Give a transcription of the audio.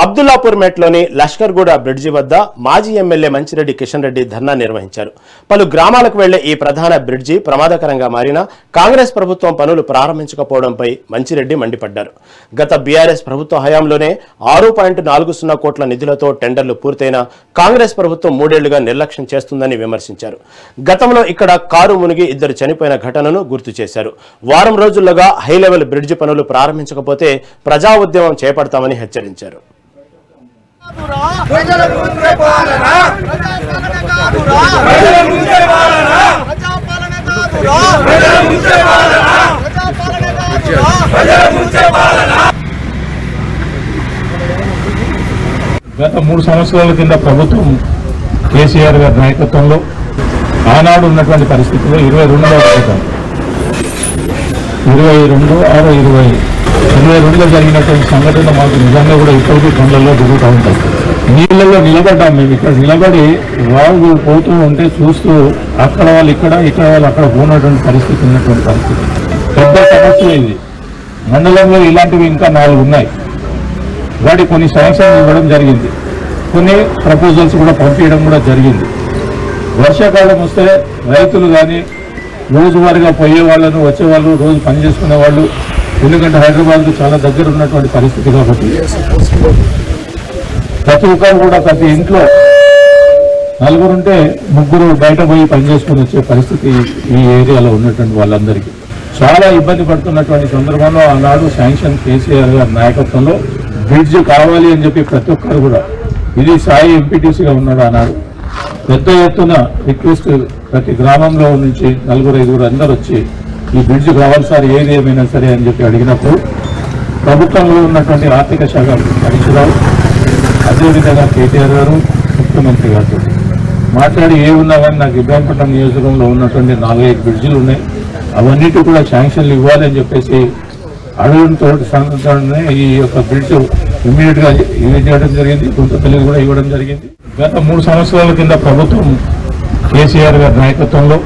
Abdullapur మెట్లోని Lashkarguda bridge వద్ద మాజీ MLA Manchireddy Kishan Reddy ధర్నా నిర్వహించారు. పలు గ్రామాలకు వెళ్లే ఈ ప్రధాన బ్రిడ్జి ప్రమాదకరంగా మారినా కాంగ్రెస్ ప్రభుత్వం పనులు ప్రారంభించకపోవడంపై మంచిరెడ్డి మండిపడ్డారు. గత బీఆర్ఎస్ ప్రభుత్వ హయాంలోనే 6.40 కోట్ల నిధులతో టెండర్లు పూర్తయినా కాంగ్రెస్ ప్రభుత్వం 3 ఏళ్లుగా నిర్లక్ష్యం చేస్తుందని విమర్శించారు. గతంలో ఇక్కడ కారు మునిగి 2 చనిపోయిన ఘటనను గుర్తు చేశారు. వారం రోజుల్లోగా హైలెవెల్ బ్రిడ్జి పనులు ప్రారంభించకపోతే ప్రజా ఉద్యమం చేపడతామని హెచ్చరించారు. గత 3 సంవత్సరాల కింద ప్రభుత్వం కేసీఆర్ గారి నాయకత్వంలో ఆనాడు ఉన్నటువంటి పరిస్థితుల్లో 22లో జరిగినటువంటి సంఘటన మాకు నిజంగా కూడా ఇప్పటికీ కళ్ళల్లో జరుగుతూ ఉంటాయి. నీళ్ళల్లో నిలబడ్డాం మేము. ఇక్కడ నిలబడి రావు పోతూ ఉంటే చూస్తూ అక్కడ వాళ్ళు ఇక్కడ వాళ్ళు అక్కడ పోయినటువంటి పరిస్థితి ఉన్నటువంటి పరిస్థితి పెద్ద సమస్య ఇది. మండలంలో ఇలాంటివి ఇంకా 4 ఉన్నాయి. వాటి కొన్ని శాంక్షన్ ఇవ్వడం జరిగింది, కొన్ని ప్రపోజల్స్ కూడా పంపించడం కూడా జరిగింది. వర్షాకాలం వస్తే రైతులు కానీ రోజువారీగా పోయే వాళ్ళను వచ్చేవాళ్ళు రోజు పని చేసుకునే వాళ్ళు, ఎందుకంటే హైదరాబాద్కు చాలా దగ్గర ఉన్నటువంటి పరిస్థితి కాబట్టి ప్రతి ఒక్కరు కూడా ప్రతి ఇంట్లో 4 ఉంటే 3 బయట పోయి పనిచేసుకుని వచ్చే పరిస్థితి ఈ ఏరియాలో ఉన్నటువంటి వాళ్ళందరికీ చాలా ఇబ్బంది పడుతున్నటువంటి సందర్భంలో ఆనాడు శాంక్షన్ కేసీఆర్ గారి నాయకత్వంలో బ్రిడ్జ్ కావాలి అని చెప్పి ప్రతి ఒక్కరు కూడా, ఇది సాయి ఎంపీటీసీగా ఉన్నాడు ఆనాడు, పెద్ద ఎత్తున రిక్వెస్ట్ ప్రతి గ్రామంలో నుంచి 4-5 అందరూ వచ్చి ఈ బ్రిడ్జ్ కావాలి సార్ ఏది ఏమైనా సరే అని చెప్పి అడిగినప్పుడు ప్రభుత్వంలో ఉన్నటువంటి ఆర్థిక శాఖ హరీశ్రావు, అదేవిధంగా కేటీఆర్ గారు, ముఖ్యమంత్రి గారితో మాట్లాడి ఏమున్నా కానీ నాకు ఇబ్రాహీంపట్నం నియోజకవర్గంలో ఉన్నటువంటి 4-5 బ్రిడ్జిలు ఉన్నాయి, అవన్నిటి కూడా శాంక్షన్లు ఇవ్వాలి అని చెప్పేసి అడగడంతో సందర్భంగానే ఈ యొక్క బ్రిడ్జ్ ఇమ్మీడియట్గా చేయడం జరిగింది. కొంతపల్లి కూడా ఇవ్వడం జరిగింది. గత 3 సంవత్సరాల కింద ప్రభుత్వం కేసీఆర్ గారి నాయకత్వంలో